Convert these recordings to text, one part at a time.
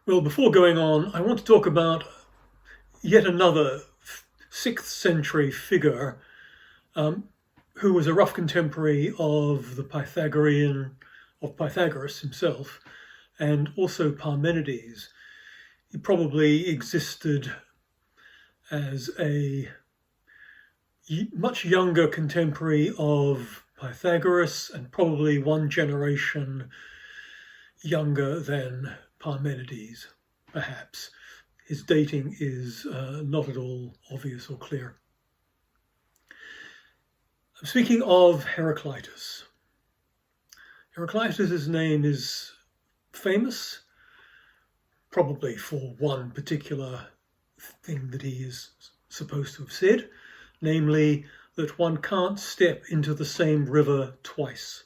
Well, before going on, I want to talk about yet another 6th century figure who was a rough contemporary of Pythagoras himself, and also Parmenides. He probably existed as a much younger contemporary of Pythagoras and probably one generation younger than Parmenides, perhaps. His dating is not at all obvious or clear. I'm speaking of Heraclitus. Heraclitus' name is famous, probably for one particular thing that he is supposed to have said, namely that one can't step into the same river twice.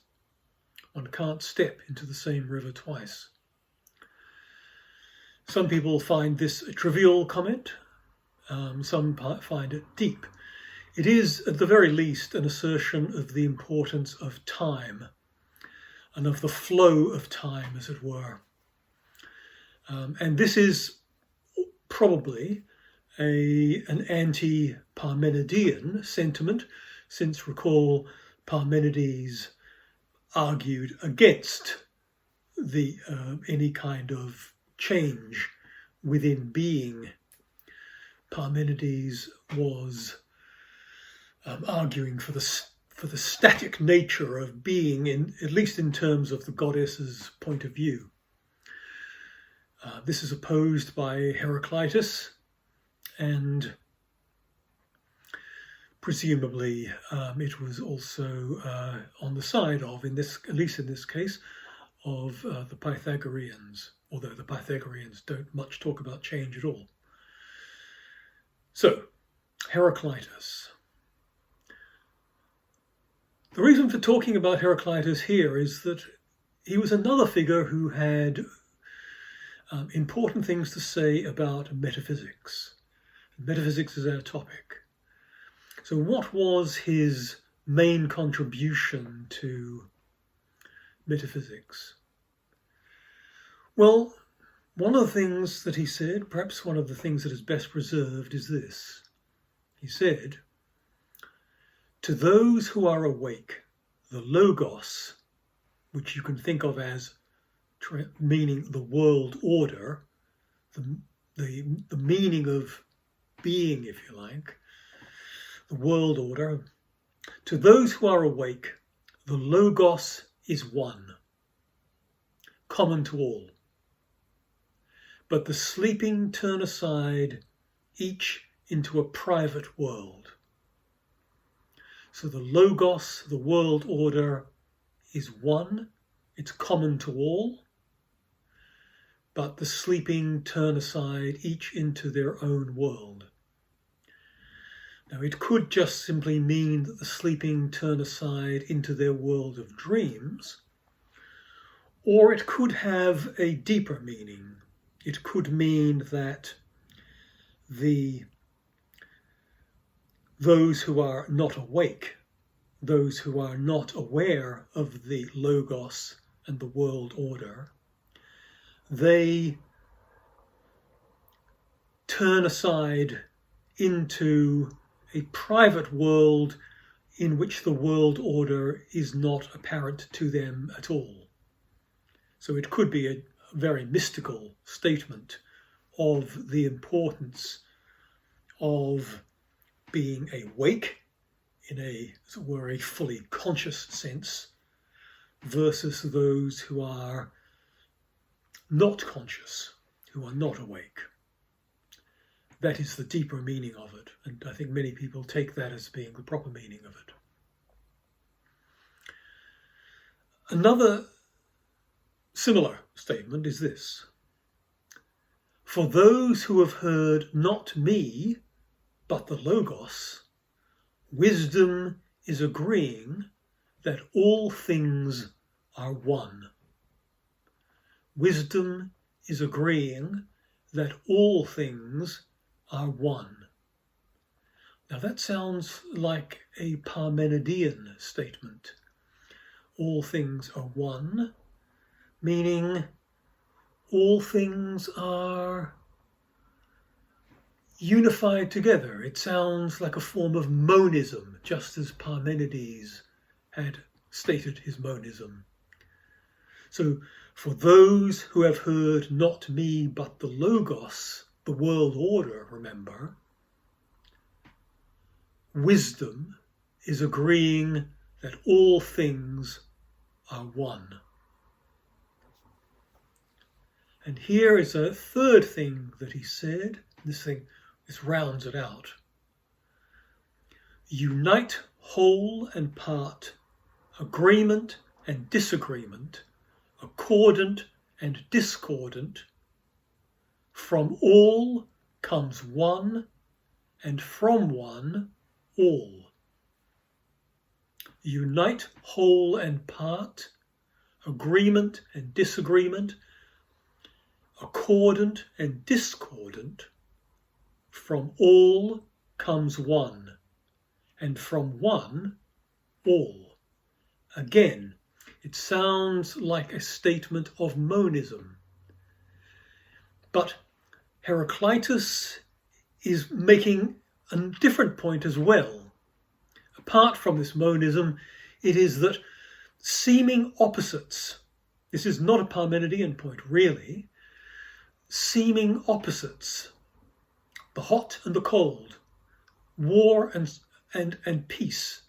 One can't step into the same river twice. Some people find this a trivial comment. Some find it deep. It is, at the very least, an assertion of the importance of time and of the flow of time, as it were. And this is probably an anti-Parmenidean sentiment, since, recall, Parmenides argued against any kind of change within being. Parmenides was arguing for the static nature of being, at least in terms of the goddess's point of view. This is opposed by Heraclitus, and presumably it was also on the side of, at least in this case, of the Pythagoreans, although the Pythagoreans don't much talk about change at all. So, Heraclitus. The reason for talking about Heraclitus here is that he was another figure who had important things to say about metaphysics. Metaphysics is our topic. So what was his main contribution to metaphysics? Well, one of the things that he said, perhaps one of the things that is best preserved, is this. He said, "To those who are awake, the logos," which you can think of as meaning the world order, the meaning of being, if you like, the world order. To those who are awake, the logos is one, common to all. But the sleeping turn aside, each into a private world. So the logos, the world order, is one, it's common to all, but the sleeping turn aside, each into their own world. Now, it could just simply mean that the sleeping turn aside into their world of dreams, or it could have a deeper meaning. It could mean that those who are not awake, those who are not aware of the logos and the world order, they turn aside into a private world in which the world order is not apparent to them at all. So it could be a very mystical statement of the importance of being awake in a, as it were, a fully conscious sense, versus those who are not conscious, who are not awake. That is the deeper meaning of it, and I think many people take that as being the proper meaning of it. Another similar statement is this: "For those who have heard not me, but the logos, wisdom is agreeing that all things are one." Wisdom is agreeing that all things are one. Now that sounds like a Parmenidean statement. All things are one, meaning all things are unified together. It sounds like a form of monism, just as Parmenides had stated his monism. So, for those who have heard not me but the Logos, the world order, remember, wisdom is agreeing that all things are one. And here is a third thing that he said. This rounds it out. Unite whole and part, agreement and disagreement, accordant and discordant. From all comes one, and from one all. Unite whole and part, agreement and disagreement, accordant and discordant. From all comes one, and from one all. Again, it sounds like a statement of monism. But Heraclitus is making a different point as well. Apart from this monism, it is that seeming opposites, this is not a Parmenidean point really, seeming opposites, the hot and the cold, war and peace,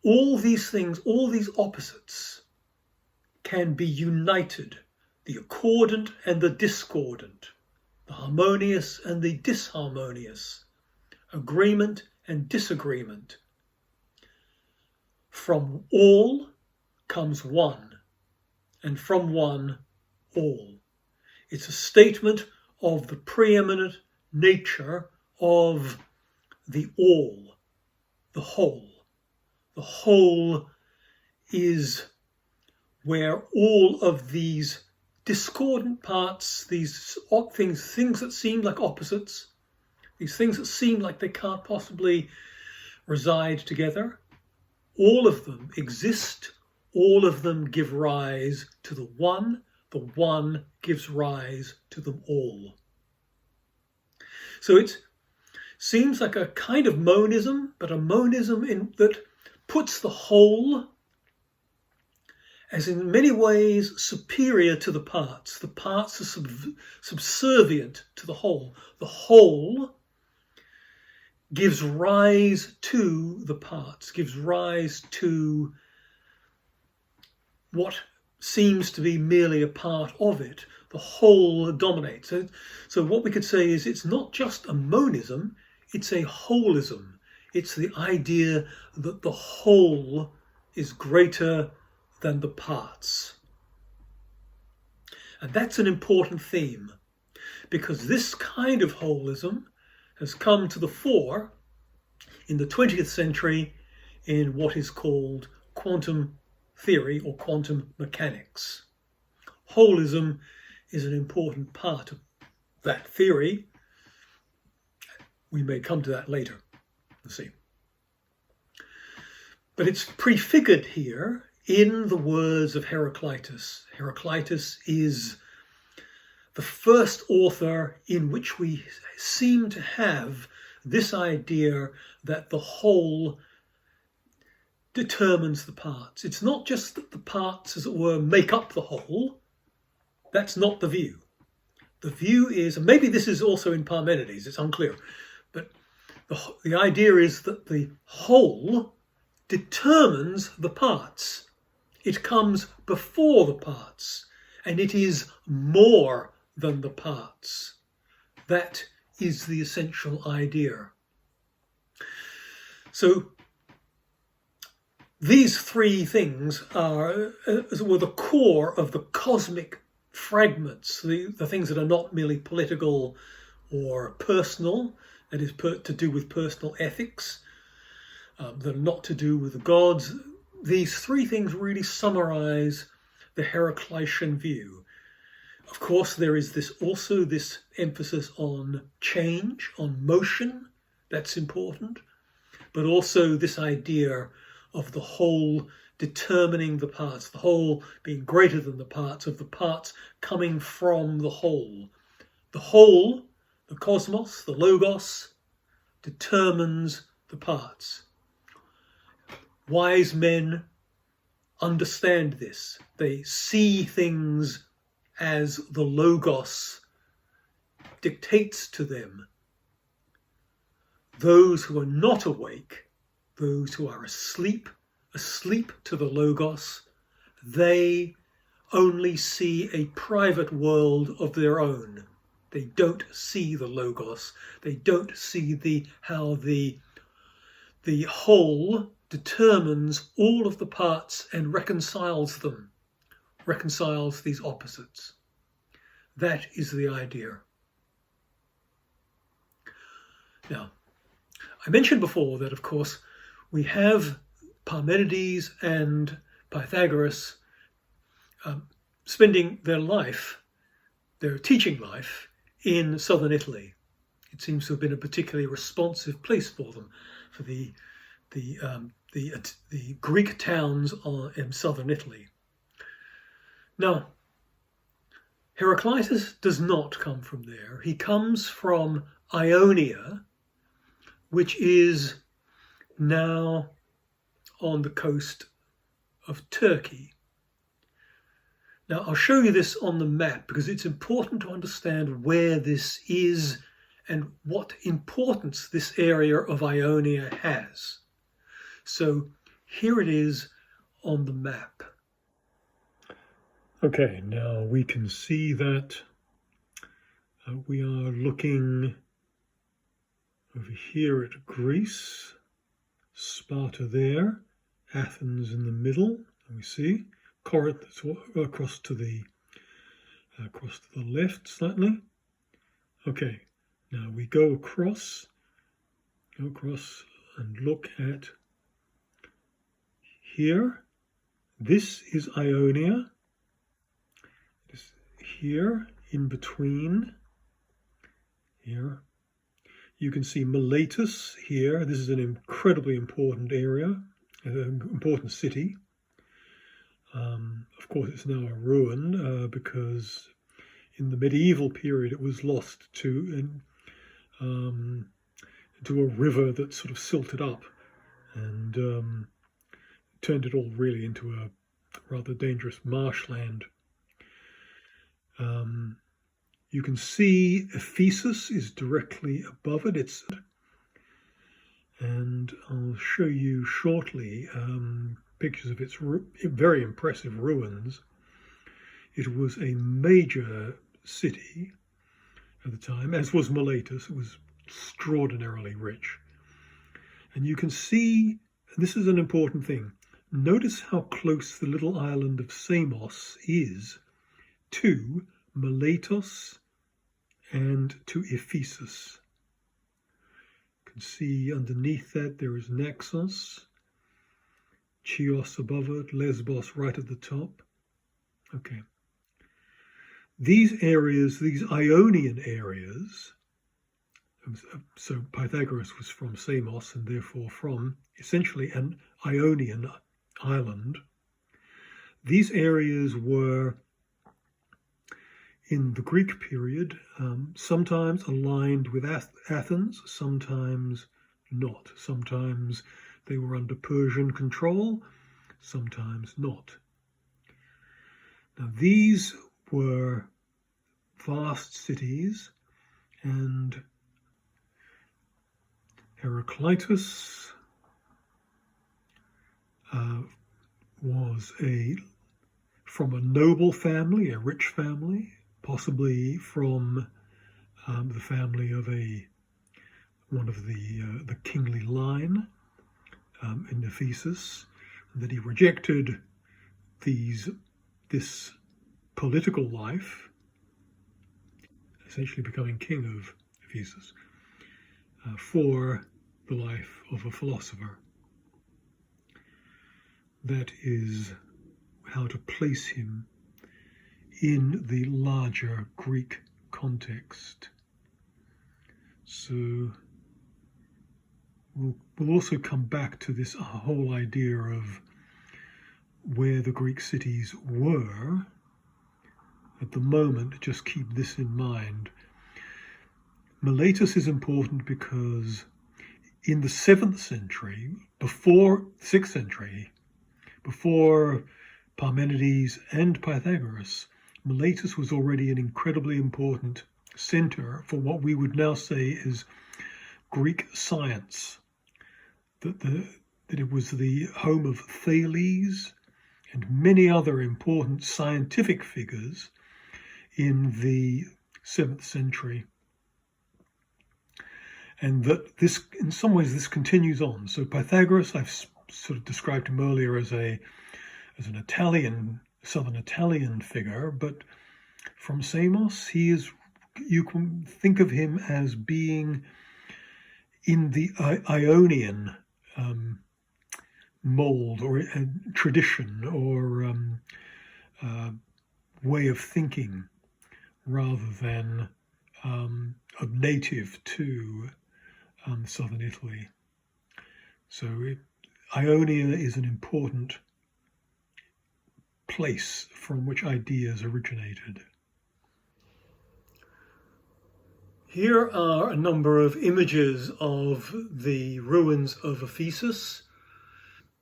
all these things, all these opposites can be united, the accordant and the discordant, the harmonious and the disharmonious, agreement and disagreement. From all comes one, and from one all. It's a statement of the preeminent nature of the all, the whole. The whole is where all of these discordant parts, these things that seem like opposites, these things that seem like they can't possibly reside together, all of them exist, all of them give rise to the one gives rise to them all. So it seems like a kind of monism, but a monism that puts the whole as in many ways superior to the parts. The parts are subservient to the whole. The whole gives rise to the parts, gives rise to what seems to be merely a part of it. The whole dominates. So what we could say is it's not just a monism, it's a holism. It's the idea that the whole is greater than the parts. And that's an important theme, because this kind of holism has come to the fore in the 20th century in what is called quantum theory or quantum mechanics. Holism is an important part of that theory. We may come to that later. Let's see. But it's prefigured here in the words of Heraclitus. Heraclitus is the first author in which we seem to have this idea that the whole determines the parts. It's not just that the parts, as it were, make up the whole. That's not the view. The view is, and maybe this is also in Parmenides, it's unclear, but the idea is that the whole determines the parts. It comes before the parts, and it is more than the parts. That is the essential idea. So these three things are, as it were, the core of the cosmic fragments, the things that are not merely political or personal, that is to do with personal ethics, that are not to do with the gods. These three things really summarize the Heraclitean view. Of course, there is also this emphasis on change, on motion, that's important, but also this idea of the whole determining the parts, the whole being greater than the parts, of the parts coming from the whole. The whole, the cosmos, the logos, determines the parts. Wise men understand this. They see things as the logos dictates to them. Those who are not awake, those who are asleep to the logos, they only see a private world of their own. They don't see the logos. They don't see how the whole determines all of the parts and reconciles them, reconciles these opposites. That is the idea. Now, I mentioned before that, of course, we have Parmenides and Pythagoras spending their life, their teaching life, in southern Italy. It seems to have been a particularly responsive place for them, for the Greek towns in southern Italy. Now, Heraclitus does not come from there. He comes from Ionia, which is now on the coast of Turkey. Now, I'll show you this on the map because it's important to understand where this is and what importance this area of Ionia has. So here it is on the map. Okay, now we can see that we are looking over here at Greece, Sparta there, Athens in the middle, and we see Corinth across to the left slightly. Okay, now we go across and look at here. This is Ionia. This here in between here. You can see Miletus here. This is an incredibly important area, an important city. Of course, it's now a ruin because in the medieval period it was lost to a river that sort of silted up and turned it all really into a rather dangerous marshland. You can see Ephesus is directly above it. And I'll show you shortly pictures of its very impressive ruins. It was a major city at the time, as was Miletus. It was extraordinarily rich. And you can see, and this is an important thing, notice how close the little island of Samos is to Miletus and to Ephesus. You can see underneath that there is Naxos, Chios above it, Lesbos right at the top. Okay. These areas, these Ionian areas, so Pythagoras was from Samos and therefore from essentially an Ionian island. These areas were in the Greek period, sometimes aligned with Athens, sometimes not. Sometimes they were under Persian control, sometimes not. Now these were vast cities, and Heraclitus was from a noble family, a rich family, possibly from the family of one of the kingly line in Ephesus, and that he rejected this political life, essentially becoming king of Ephesus, for the life of a philosopher. That is how to place him in the larger Greek context. So we'll also come back to this whole idea of where the Greek cities were at the moment. Just keep this in mind. Miletus is important because in the 7th century, before 6th century, before Parmenides and Pythagoras, Miletus was already an incredibly important center for what we would now say is Greek science. That it was the home of Thales and many other important scientific figures in the 7th century. And that this, in some ways, this continues on. So Pythagoras, I've sort of described him earlier as an Italian, southern Italian figure, but from Samos, you can think of him as being in the Ionian mold or tradition or way of thinking, rather than a native to southern Italy. So Ionia is an important place from which ideas originated. Here are a number of images of the ruins of Ephesus.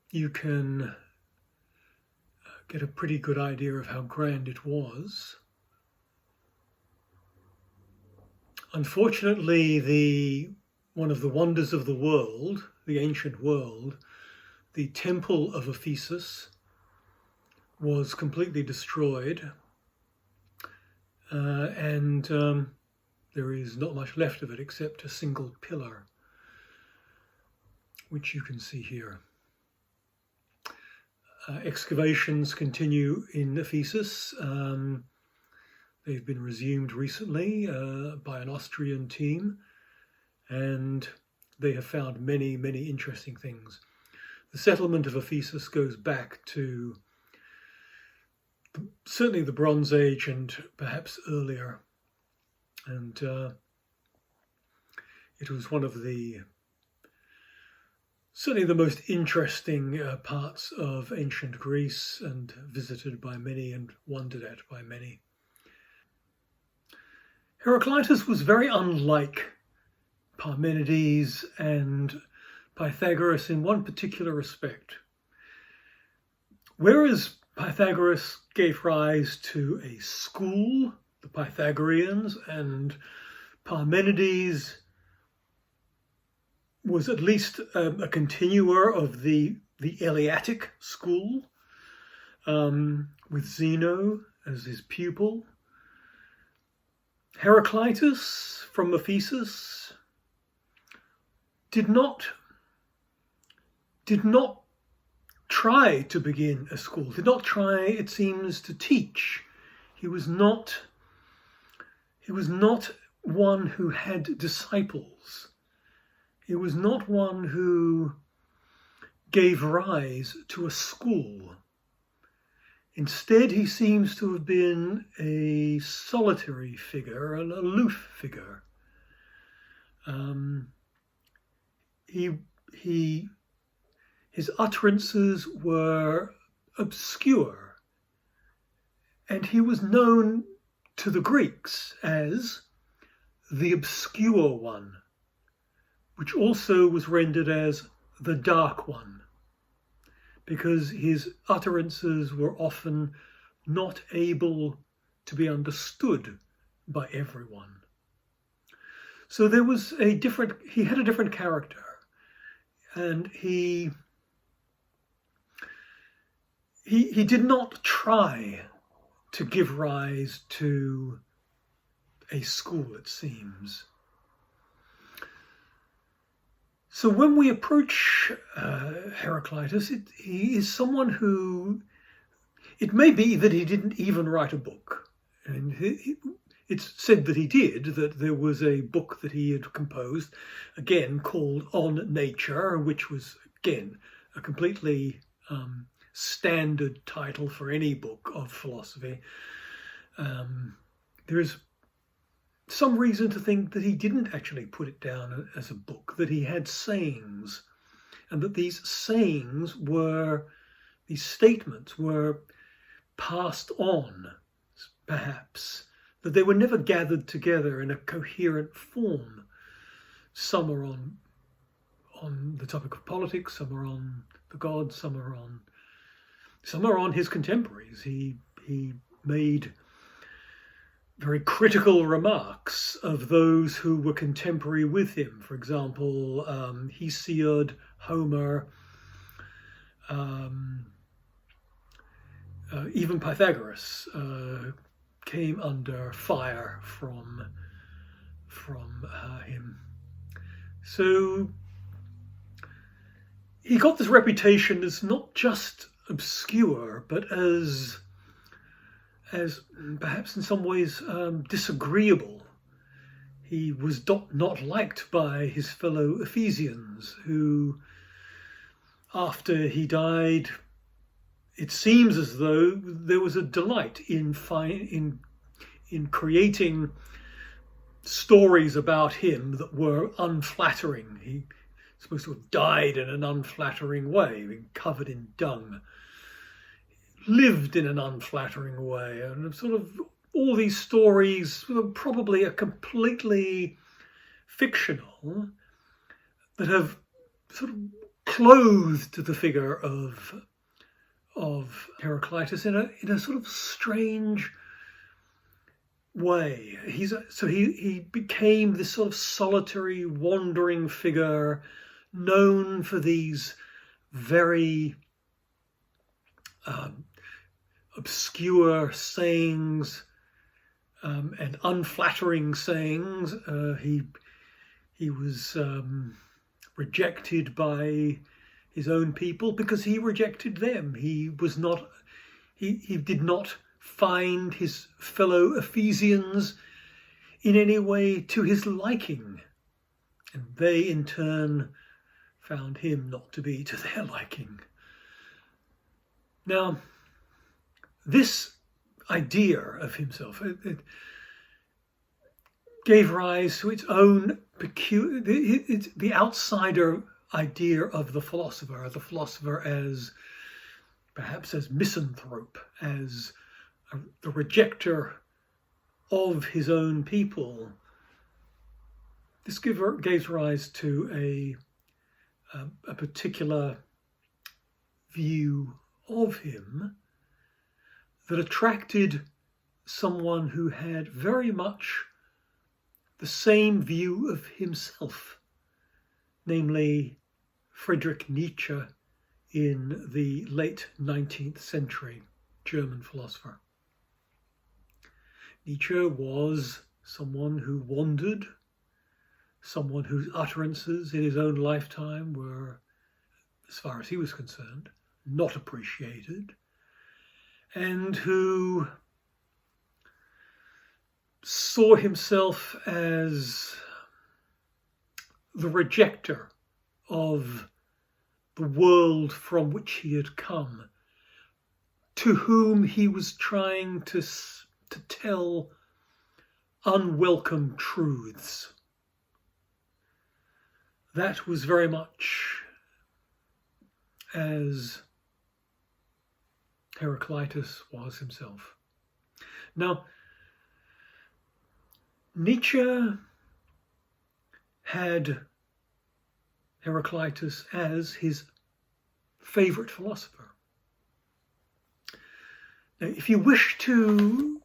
You can get a pretty good idea of how grand it was. Unfortunately, one of the wonders of the world, the ancient world, the temple of Ephesus, was completely destroyed, and there is not much left of it except a single pillar, which you can see here. Excavations continue in Ephesus. They've been resumed recently by an Austrian team, and they have found many, many interesting things. The settlement of Ephesus goes back to certainly the Bronze Age and perhaps earlier. And it was one of certainly the most interesting parts of ancient Greece, and visited by many and wondered at by many. Heraclitus was very unlike Parmenides and Pythagoras in one particular respect. Whereas Pythagoras gave rise to a school, the Pythagoreans, and Parmenides was at least a continuer of the Eleatic school, with Zeno as his pupil. Heraclitus from Ephesus did not try to begin a school, did not try, it seems, to teach. He was not one who had disciples. He was not one who gave rise to a school. Instead, he seems to have been a solitary figure, an aloof figure. His utterances were obscure, and he was known to the Greeks as the obscure one, which also was rendered as the dark one, because his utterances were often not able to be understood by everyone. So there was he had a different character, and he did not try to give rise to a school, it seems. So when we approach Heraclitus, he is someone who, it may be that he didn't even write a book. And it's said that he did, that there was a book that he had composed, again, called On Nature, which was, again, a completely standard title for any book of philosophy. There is some reason to think that he didn't actually put it down as a book, that he had sayings, and that these sayings were these statements were passed on, perhaps, that they were never gathered together in a coherent form. Some are on the topic of politics, some are on the gods, some are on his contemporaries. He made very critical remarks of those who were contemporary with him. For example, Hesiod, Homer, even Pythagoras came under fire from him. So he got this reputation as not just obscure, but as perhaps in some ways disagreeable. He was not liked by his fellow Ephesians, who, after he died, it seems as though there was a delight in creating stories about him that were unflattering. He was supposed to have died in an unflattering way, being covered in dung, lived in an unflattering way, and sort of all these stories probably are completely fictional, that have sort of clothed the figure of Heraclitus in a sort of strange way. He became this sort of solitary, wandering figure, known for these very obscure sayings and unflattering sayings. He was rejected by his own people because he rejected them. He did not find his fellow Ephesians in any way to his liking, and they in turn found him not to be to their liking. Now, this idea of himself, it gave rise to its own the outsider idea of the philosopher as perhaps as misanthrope, as the rejecter of his own people. This gave rise to a particular view of him that attracted someone who had very much the same view of himself, namely Friedrich Nietzsche, in the late 19th century German philosopher. Nietzsche was someone who wandered, someone whose utterances in his own lifetime were, as far as he was concerned, not appreciated, and who saw himself as the rejecter of the world from which he had come, to whom he was trying to tell unwelcome truths. That was very much as Heraclitus was himself. Now, Nietzsche had Heraclitus as his favorite philosopher. Now, if you wish to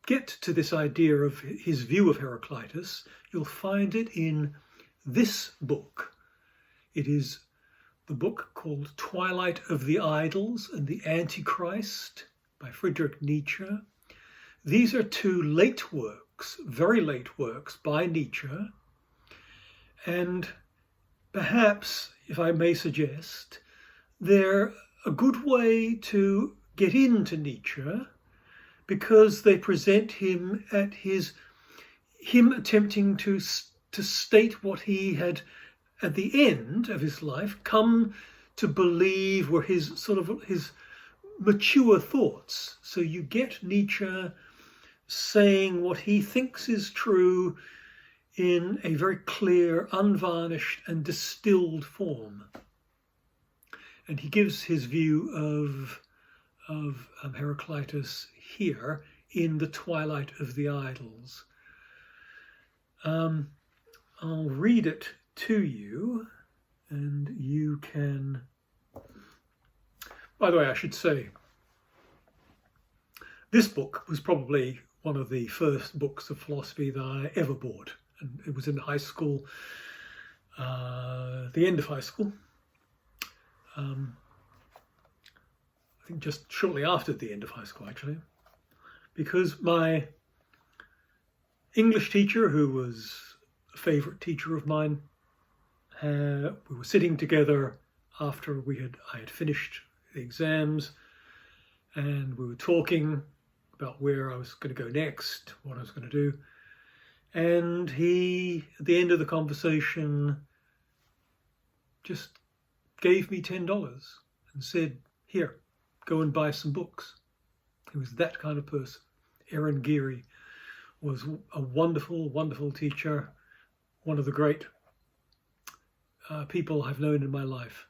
get to this idea of his view of Heraclitus, you'll find it in this book. It is the book called Twilight of the Idols and the Antichrist by Friedrich Nietzsche. These are two late works, very late works by Nietzsche, and perhaps, if I may suggest, they're a good way to get into Nietzsche because they present him at him attempting to state what he had, at the end of his life, come to believe were his mature thoughts. So you get Nietzsche saying what he thinks is true in a very clear, unvarnished and distilled form. And he gives his view of Heraclitus here in The Twilight of the Idols. I'll read it to you, and you can... By the way, I should say, this book was probably one of the first books of philosophy that I ever bought. And it was in high school, the end of high school. I think just shortly after the end of high school, actually. Because my English teacher, who was a favourite teacher of mine, we were sitting together after I had finished the exams, and we were talking about where I was going to go next, what I was going to do. And he, at the end of the conversation, just gave me $10 and said, "Here, go and buy some books." He was that kind of person. Aaron Geary was a wonderful, wonderful teacher, one of the great people I've known in my life.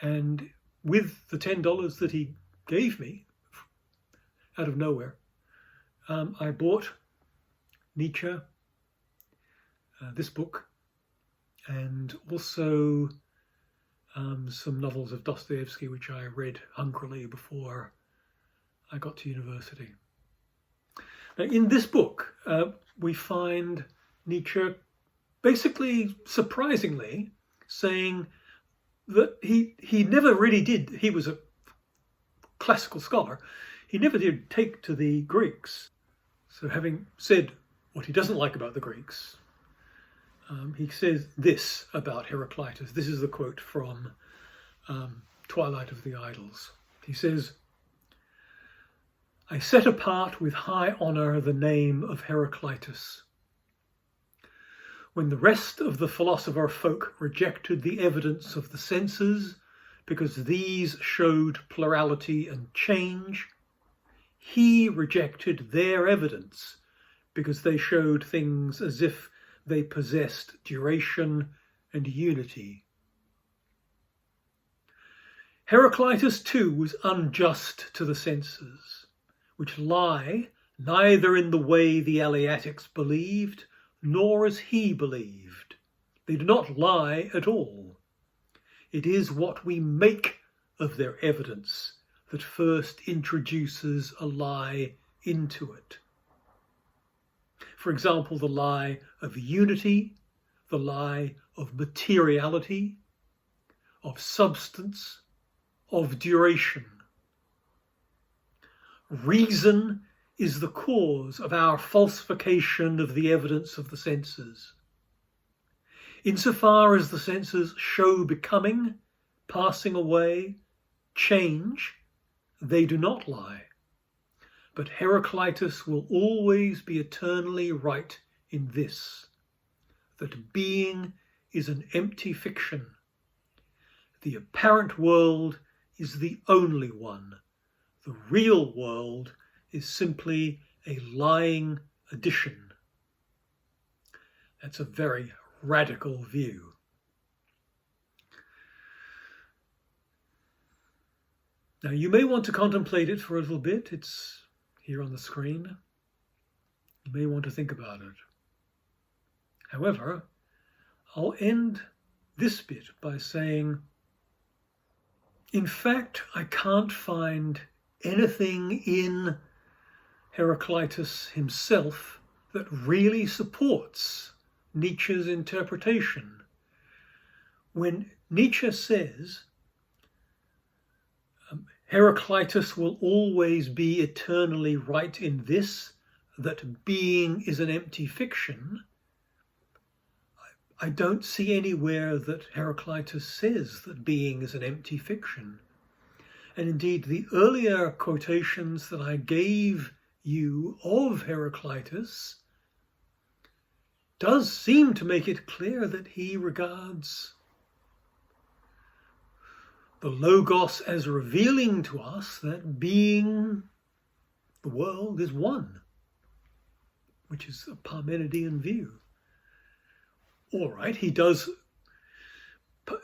And with the $10 that he gave me, out of nowhere, I bought Nietzsche, this book, and also some novels of Dostoevsky, which I read hungrily before I got to university. Now, in this book, we find Nietzsche basically, surprisingly, saying that he never really did. He was a classical scholar. He never did take to the Greeks. So having said what he doesn't like about the Greeks, he says this about Heraclitus. This is the quote from Twilight of the Idols. He says, "I set apart with high honour the name of Heraclitus. When the rest of the philosopher folk rejected the evidence of the senses because these showed plurality and change, he rejected their evidence because they showed things as if they possessed duration and unity. Heraclitus too was unjust to the senses, which lie neither in the way the Eleatics believed, nor as he believed. They do not lie at all. It is what we make of their evidence that first introduces a lie into it. For example, the lie of unity, the lie of materiality, of substance, of duration. Reason is the cause of our falsification of the evidence of the senses. Insofar as the senses show becoming, passing away, change, they do not lie. But Heraclitus will always be eternally right in this, that being is an empty fiction. The apparent world is the only one. The real world is simply a lying addition. That's a very radical view. Now, you may want to contemplate it for a little bit. It's here on the screen. You may want to think about it. However, I'll end this bit by saying, in fact, I can't find anything in Heraclitus himself that really supports Nietzsche's interpretation. When Nietzsche says, Heraclitus will always be eternally right in this, that being is an empty fiction, I don't see anywhere that Heraclitus says that being is an empty fiction. And indeed, the earlier quotations that I gave you of Heraclitus does seem to make it clear that he regards the Logos as revealing to us that being, the world, is one, which is a Parmenidean view. All right, he does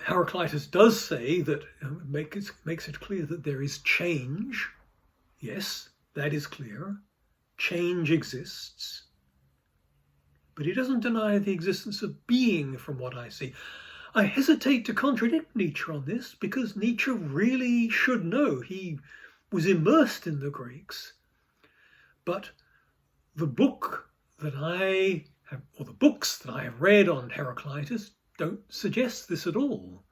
Heraclitus does say that, makes it clear that there is change. Yes, that is clear. Change exists. But he doesn't deny the existence of being, from what I see. I hesitate to contradict Nietzsche on this, because Nietzsche really should know. He was immersed in the Greeks. But the book that I have, or the books that I have read on Heraclitus, don't suggest this at all.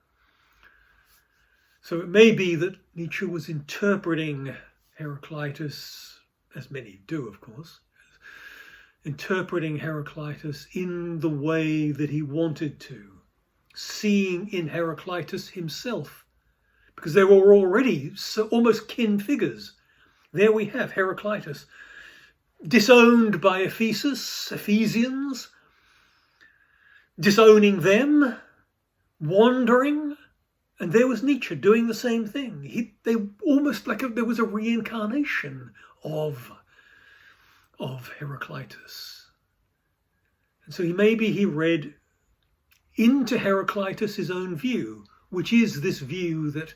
So it may be that Nietzsche was interpreting Heraclitus, as many do, of course, interpreting Heraclitus in the way that he wanted to, seeing in Heraclitus himself, because they were already so almost kin figures. There we have Heraclitus, disowned by Ephesians, disowning them, wandering, and there was Nietzsche doing the same thing. They almost like there was a reincarnation of Heraclitus. And so maybe he read into Heraclitus his own view, which is this view that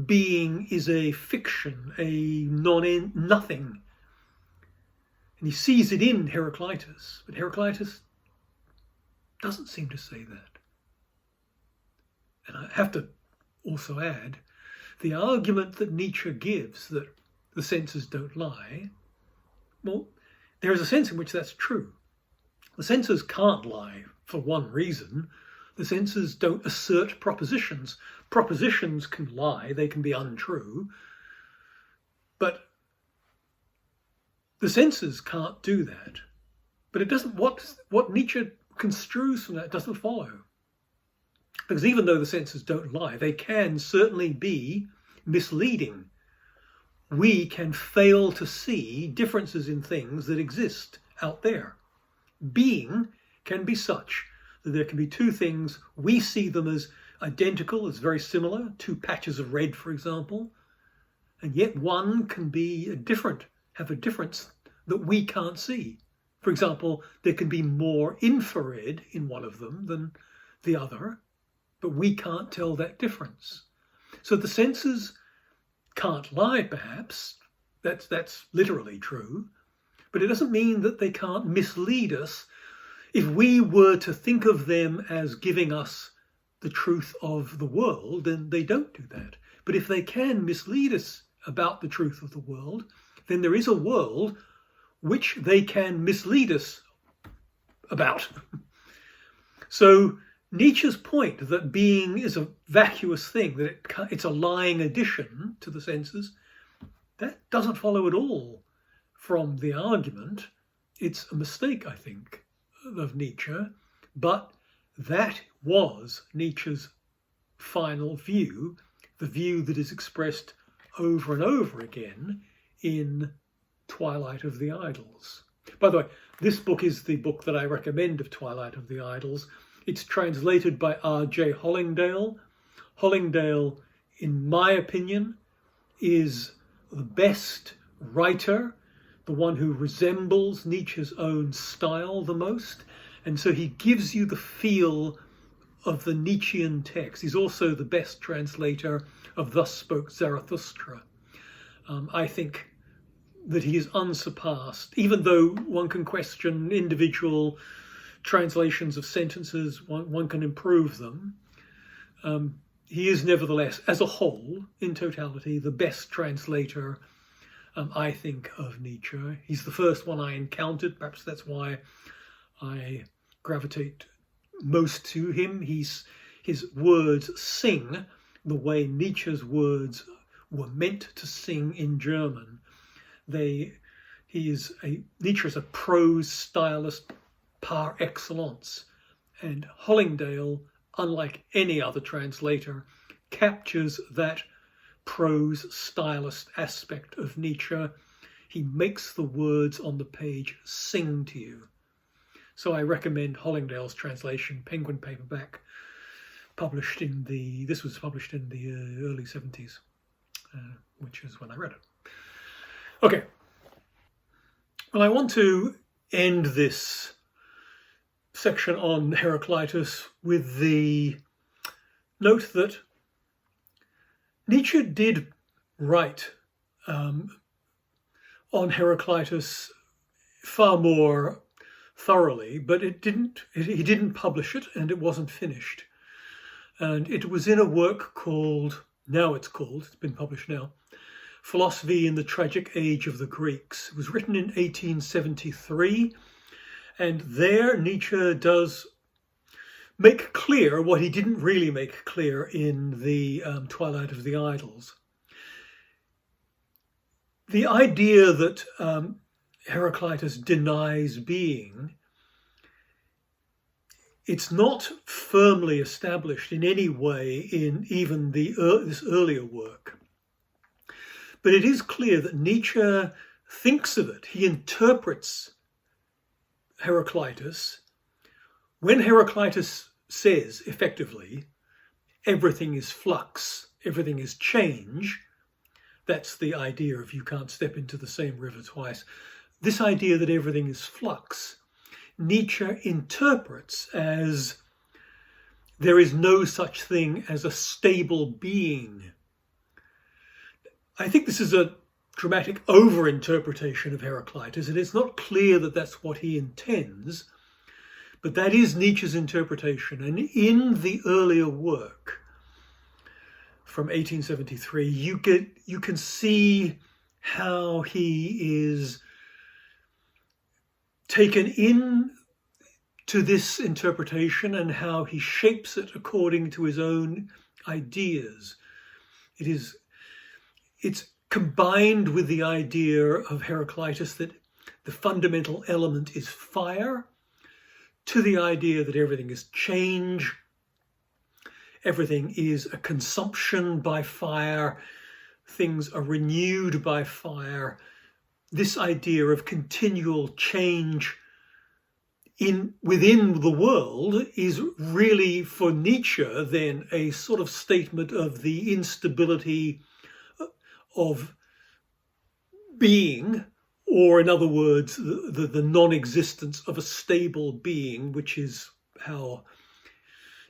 being is a fiction, a nothing. And he sees it in Heraclitus, but Heraclitus doesn't seem to say that. And I have to also add, the argument that Nietzsche gives that the senses don't lie, well, there is a sense in which that's true. The senses can't lie for one reason. The senses don't assert propositions. Propositions can lie, they can be untrue, but the senses can't do that. But it doesn't, what Nietzsche construes from that doesn't follow. Because even though the senses don't lie, they can certainly be misleading. We can fail to see differences in things that exist out there. Being can be such that there can be two things, we see them as identical, as very similar, two patches of red, for example, and yet one can be have a difference that we can't see. For example, there can be more infrared in one of them than the other, but we can't tell that difference. So the senses can't lie, perhaps. That's literally true. But it doesn't mean that they can't mislead us. If we were to think of them as giving us the truth of the world, then they don't do that. But if they can mislead us about the truth of the world, then there is a world which they can mislead us about. So Nietzsche's point that being is a vacuous thing, that it's a lying addition to the senses, that doesn't follow at all from the argument. It's a mistake, I think, of Nietzsche, but that was Nietzsche's final view, the view that is expressed over and over again in Twilight of the Idols. By the way, this book is the book that I recommend of Twilight of the Idols. It's translated by R.J. Hollingdale. Hollingdale, in my opinion, is the best writer, the one who resembles Nietzsche's own style the most. And so he gives you the feel of the Nietzschean text. He's also the best translator of Thus Spoke Zarathustra. I think that he is unsurpassed, even though one can question individual translations of sentences, one can improve them. He is nevertheless, as a whole, in totality, the best translator, I think, of Nietzsche. He's the first one I encountered. Perhaps that's why I gravitate most to him. His words sing the way Nietzsche's words were meant to sing in German. Nietzsche is a prose stylist par excellence, and Hollingdale, unlike any other translator, captures that prose stylist aspect of Nietzsche. He makes the words on the page sing to you. So I recommend Hollingdale's translation, Penguin paperback, this was published in the early 70s, which is when I read it. Okay. Well, I want to end this section on Heraclitus with the note that Nietzsche did write on Heraclitus far more thoroughly, but he didn't publish it, and it wasn't finished. And it was in a work called, it's been published now, Philosophy in the Tragic Age of the Greeks. It was written in 1873, and there Nietzsche does make clear what he didn't really make clear in the Twilight of the Idols. The idea that Heraclitus denies being, it's not firmly established in any way in even this earlier work. But it is clear that Nietzsche thinks of it. He interprets Heraclitus. When Heraclitus says, effectively, everything is flux, everything is change, that's the idea of you can't step into the same river twice. This idea that everything is flux, Nietzsche interprets as there is no such thing as a stable being. I think this is a dramatic over-interpretation of Heraclitus, and it's not clear that that's what he intends, but that is Nietzsche's interpretation. And in the earlier work from 1873, you can see how he is taken in to this interpretation and how he shapes it according to his own ideas. It's combined with the idea of Heraclitus that the fundamental element is fire, to the idea that everything is change, everything is a consumption by fire, things are renewed by fire. This idea of continual change within the world is really, for Nietzsche, then a sort of statement of the instability of being, or in other words, the non-existence of a stable being, which is how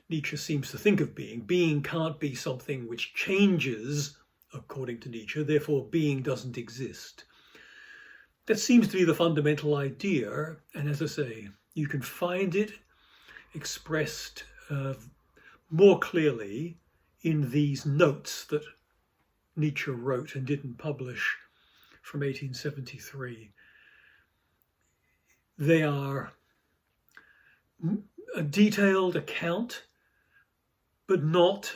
Nietzsche seems to think of being. Being can't be something which changes, according to Nietzsche, therefore being doesn't exist. That seems to be the fundamental idea, and as I say, you can find it expressed more clearly in these notes that Nietzsche wrote and didn't publish from 1873. They are a detailed account, but not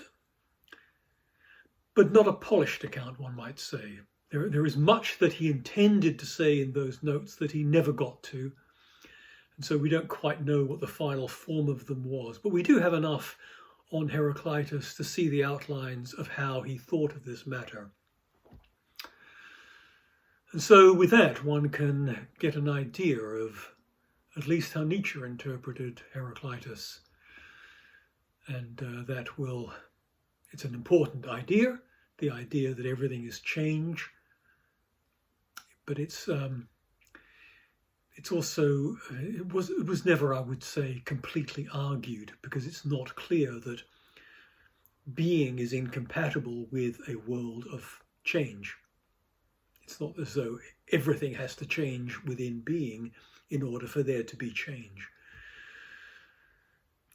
a polished account, one might say. There is much that he intended to say in those notes that he never got to, and so we don't quite know what the final form of them was. But we do have enough on Heraclitus to see the outlines of how he thought of this matter. And so with that, one can get an idea of at least how Nietzsche interpreted Heraclitus. And it's an important idea, the idea that everything is change. But it was never, I would say, completely argued, because it's not clear that being is incompatible with a world of change. It's not as though everything has to change within being in order for there to be change.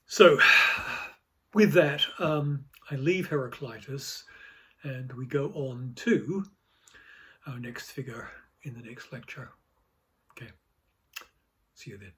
So with that, I leave Heraclitus and we go on to our next figure in the next lecture. Okay, see you then.